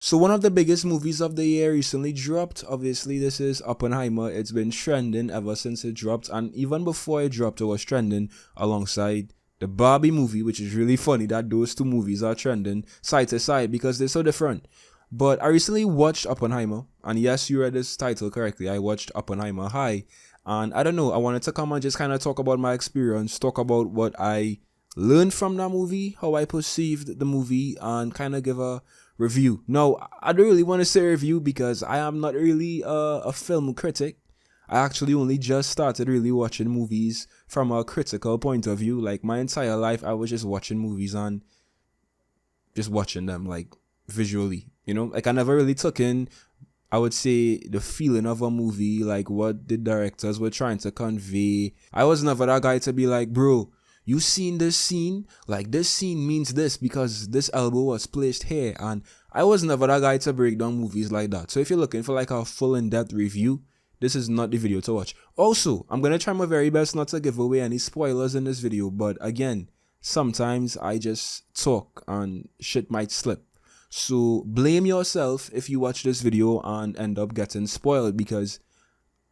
So one of the biggest movies of the year recently dropped. Obviously, this is Oppenheimer. It's been trending ever since it dropped, and even before it dropped, it was trending alongside the Barbie movie, which is really funny that those two movies are trending side to side because they're so different. But I recently watched Oppenheimer, and yes, you read this title correctly. I watched Oppenheimer High, and I don't know, I wanted to come and just kind of talk about my experience, talk about what I learned from that movie, how I perceived the movie, and kind of give a review. No, I don't really want to say review because I am not really a film critic. I actually only just started really watching movies from a critical point of view. Like my entire life, I was just watching movies and just watching them like visually. Like I never really took in, I would say, the feeling of a movie, like what the directors were trying to convey. I was never that guy to be like, bro, you seen this scene? Like this scene means this because this elbow was placed here. And I was never that guy to break down movies like that. So if you're looking for like a full in-depth review, this is not the video to watch. Also, I'm going to try my very best not to give away any spoilers in this video. But again, sometimes I just talk and shit might slip. So blame yourself if you watch this video and end up getting spoiled because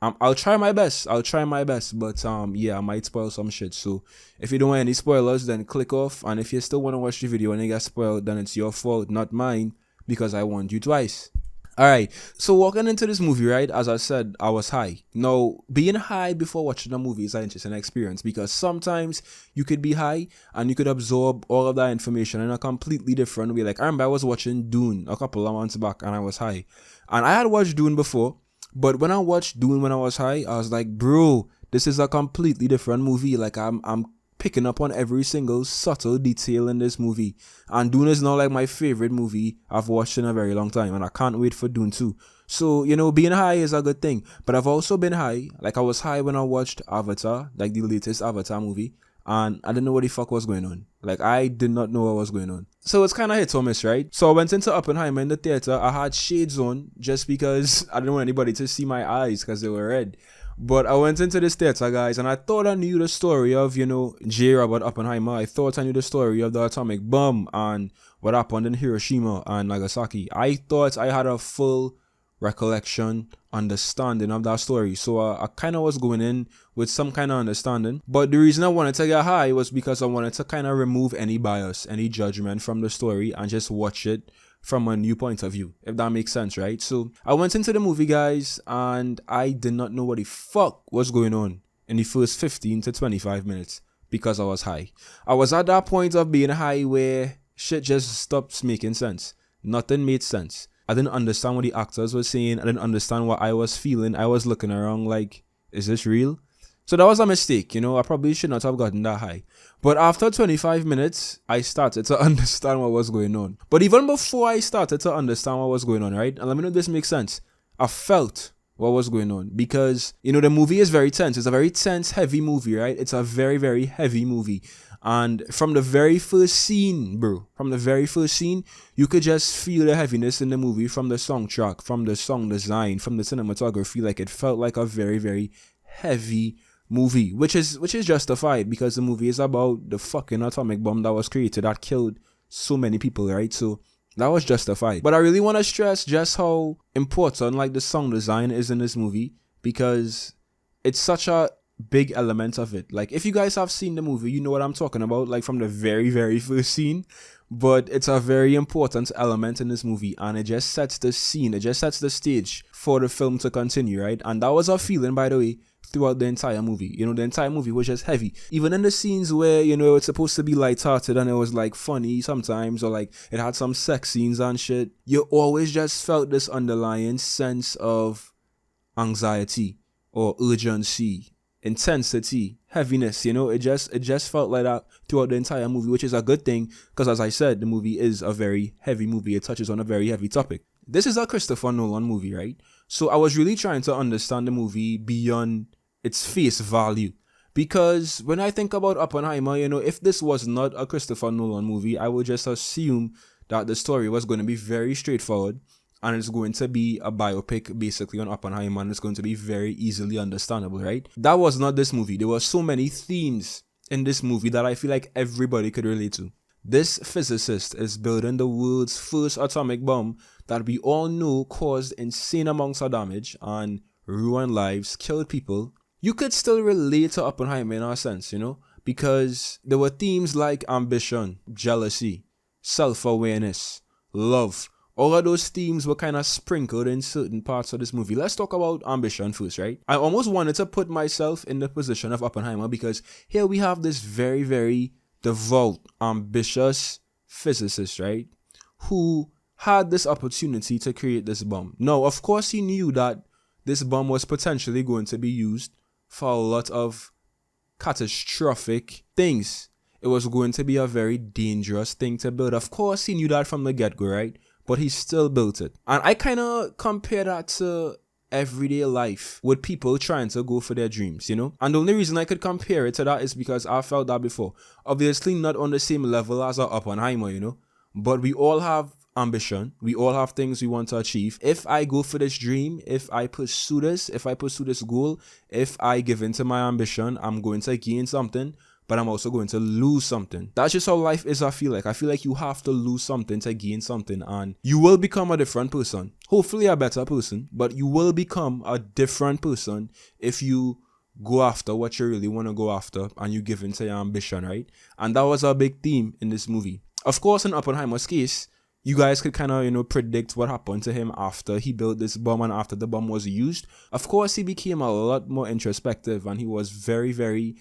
I'll try my best. But yeah, I might spoil some shit. So if you don't want any spoilers, then click off. And if you still want to watch the video and you get spoiled, then it's your fault, not mine, because I warned you twice. Alright, so walking into this movie, right, as I said, I was high. Now, being high before watching a movie is an interesting experience because sometimes you could be high and you could absorb all of that information in a completely different way. Like, I remember I was watching Dune a couple of months back and I was high. And I had watched Dune before, but when I watched Dune when I was high, I was like, bro, this is a completely different movie. Like, I'm picking up on every single subtle detail in this movie. And Dune is now like my favorite movie I've watched in a very long time. And I can't wait for Dune 2. So, being high is a good thing. But I've also been high. Like I was high when I watched Avatar, like the latest Avatar movie. And I didn't know what the fuck was going on. Like I did not know what was going on. So it's kind of hit or miss, right? So I went into Oppenheimer in the theater. I had shades on just because I didn't want anybody to see my eyes because they were red. But I went into this theater, guys, and I thought I knew the story of, J. Robert Oppenheimer. I thought I knew the story of the atomic bomb and what happened in Hiroshima and Nagasaki. I thought I had a full recollection, understanding of that story. So I kind of was going in with some kind of understanding. But the reason I wanted to get high was because I wanted to kind of remove any bias, any judgment from the story and just watch it from a new point of view, if that makes sense, right? So I went into the movie, guys, and I did not know what the fuck was going on in the first 15 to 25 minutes because I was high. I was at that point of being high where shit just stopped making sense. Nothing made sense. I didn't understand what the actors were saying. I didn't understand what I was feeling. I was looking around like, is this real? So that was a mistake, I probably should not have gotten that high. But after 25 minutes, I started to understand what was going on. But even before I started to understand what was going on, right? And let me know if this makes sense. I felt what was going on because, the movie is very tense. It's a very tense, heavy movie, right? It's a very, very heavy movie. And from the very first scene, you could just feel the heaviness in the movie from the soundtrack, from the song design, from the cinematography. Like it felt like a very, very heavy movie, which is justified because the movie is about the fucking atomic bomb that was created that killed so many people, right? So that was justified. But I really want to stress just how important like the song design is in this movie because it's such a big element of it. Like if you guys have seen the movie, you know what I'm talking about, like from the very, very first scene. But it's a very important element in this movie and it just sets the scene, it just sets the stage for the film to continue, right? And that was a feeling, by the way, throughout the entire movie. The entire movie was just heavy. Even in the scenes where, it's supposed to be lighthearted and it was like funny sometimes, or like it had some sex scenes and shit, you always just felt this underlying sense of anxiety or urgency, intensity, heaviness, it just felt like that throughout the entire movie, which is a good thing because as I said, the movie is a very heavy movie. It touches on a very heavy topic. This is a Christopher Nolan movie, right? So I was really trying to understand the movie beyond its face value. Because when I think about Oppenheimer, if this was not a Christopher Nolan movie, I would just assume that the story was going to be very straightforward and it's going to be a biopic basically on Oppenheimer and it's going to be very easily understandable, right? That was not this movie. There were so many themes in this movie that I feel like everybody could relate to. This physicist is building the world's first atomic bomb that we all know caused insane amounts of damage and ruined lives, killed people. You could still relate to Oppenheimer in a sense, because there were themes like ambition, jealousy, self-awareness, love. All of those themes were kind of sprinkled in certain parts of this movie. Let's talk about ambition first, right? I almost wanted to put myself in the position of Oppenheimer because here we have this very, very devout, ambitious physicist, right? Who had this opportunity to create this bomb. Now, of course, he knew that this bomb was potentially going to be used for a lot of catastrophic things. It was going to be a very dangerous thing to build. Of course, he knew that from the get-go, right? But he still built it. And I kind of compare that to everyday life with people trying to go for their dreams, And the only reason I could compare it to that is because I felt that before. Obviously not on the same level as a Oppenheimer, But we all have ambition. We all have things we want to achieve. If I go for this dream, if I pursue this goal, if I give in to my ambition, I'm going to gain something. But I'm also going to lose something. That's just how life is, I feel like. I feel like you have to lose something to gain something. And you will become a different person. Hopefully a better person. But you will become a different person if you go after what you really want to go after. And you give in to your ambition, right? And that was a big theme in this movie. Of course, in Oppenheimer's case, you guys could kind of, predict what happened to him after he built this bomb and after the bomb was used. Of course, he became a lot more introspective. And he was very, very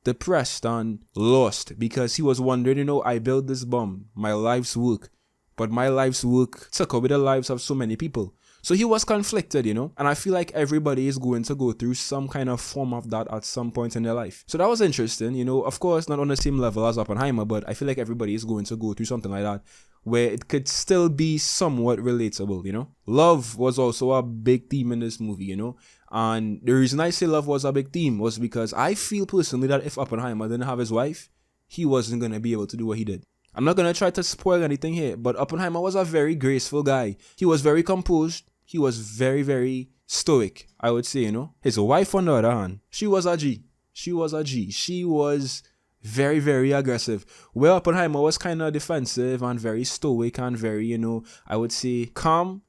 depressed and lost because he was wondering, I built this bomb, my life's work, but my life's work took away the lives of so many people. So he was conflicted, and I feel like everybody is going to go through some kind of form of that at some point in their life. So that was interesting, of course, not on the same level as Oppenheimer, but I feel like everybody is going to go through something like that where it could still be somewhat relatable, Love was also a big theme in this movie, And the reason I say love was a big theme was because I feel personally that if Oppenheimer didn't have his wife, he wasn't going to be able to do what he did. I'm not going to try to spoil anything here, but Oppenheimer was a very graceful guy. He was very composed. He was very, very stoic, I would say, His wife, on the other hand, she was a G. She was very, very aggressive. Where Oppenheimer was kind of defensive and very stoic and very, I would say calm.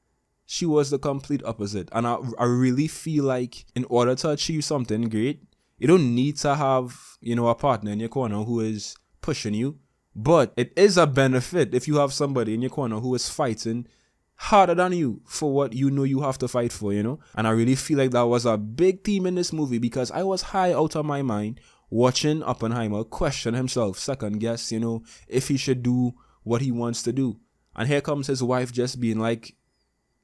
She was the complete opposite. And I really feel like in order to achieve something great, you don't need to have, a partner in your corner who is pushing you. But it is a benefit if you have somebody in your corner who is fighting harder than you for what you have to fight for, And I really feel like that was a big theme in this movie because I was high out of my mind watching Oppenheimer question himself, second guess, if he should do what he wants to do. And here comes his wife just being like,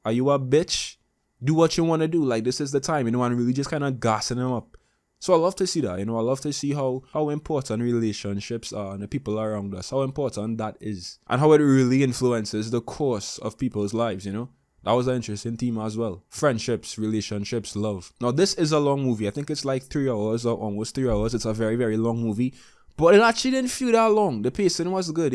are you a bitch? Do what you want to do. Like, this is the time, and really just kind of gassing him up. So I love to see that, I love to see how important relationships are and the people around us, how important that is, and how it really influences the course of people's lives, That was an interesting theme as well. Friendships, relationships, love. Now, this is a long movie. I think it's like 3 hours or almost 3 hours. It's a very, very long movie. But it actually didn't feel that long. The pacing was good,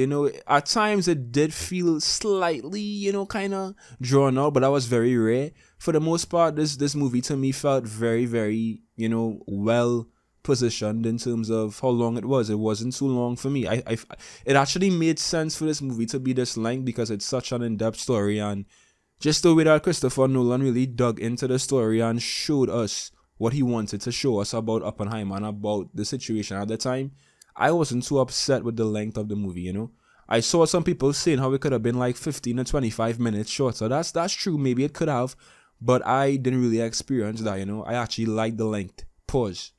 At times, it did feel slightly, kind of drawn out, but that was very rare. For the most part, this movie to me felt very, very, well positioned in terms of how long it was. It wasn't too long for me. It actually made sense for this movie to be this length because it's such an in-depth story, and just the way that Christopher Nolan really dug into the story and showed us what he wanted to show us about Oppenheimer and about the situation at the time, I wasn't too upset with the length of the movie, I saw some people saying how it could have been like 15 or 25 minutes shorter. That's true. Maybe it could have, but I didn't really experience that, I actually liked the length. Pause.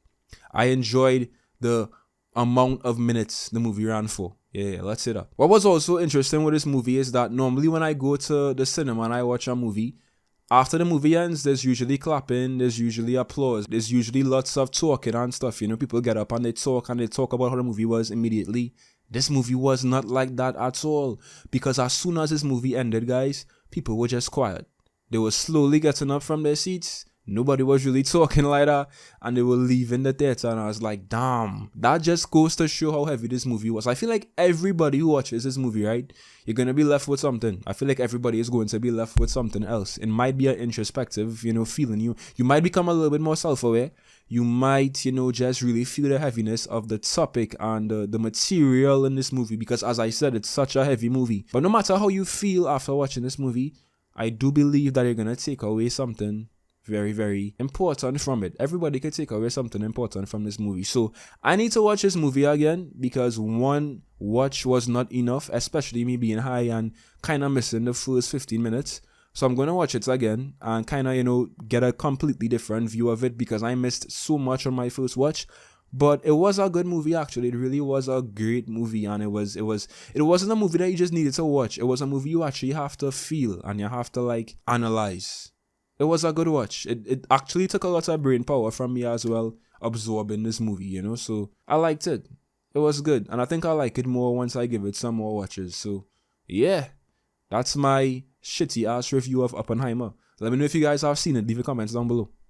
I enjoyed the amount of minutes the movie ran for. Yeah, let's say that. What was also interesting with this movie is that normally when I go to the cinema and I watch a movie, after the movie ends, there's usually clapping, there's usually applause, there's usually lots of talking and stuff, People get up and they talk about how the movie was immediately. This movie was not like that at all, because as soon as this movie ended, guys, people were just quiet. They were slowly getting up from their seats, Nobody was really talking like that, and they were leaving the theater, and I was like, damn, that just goes to show how heavy this movie was. I feel like everybody who watches this movie, right, you're gonna be left with something. I feel like everybody is going to be left with something else. It might be an introspective, feeling. You might become a little bit more self-aware. You might, just really feel the heaviness of the topic and the material in this movie, because as I said, it's such a heavy movie. But no matter how you feel after watching this movie, I do believe that you're gonna take away something very, very important from it. Everybody can take away something important from this movie. So I need to watch this movie again, because one watch was not enough, especially me being high and kind of missing the first 15 minutes. So I'm going to watch it again and kind of, get a completely different view of it, because I missed so much on my first watch. But it was a good movie, actually. It really was a great movie, and it wasn't a movie that you just needed to watch. It was a movie you actually have to feel and you have to analyze. It was a good watch. It actually took a lot of brain power from me as well, absorbing this movie, so I liked it. It was good, and I think I'll like it more once I give it some more watches. So yeah, that's my shitty ass review of Oppenheimer. Let me know if you guys have seen it. Leave your comments down below.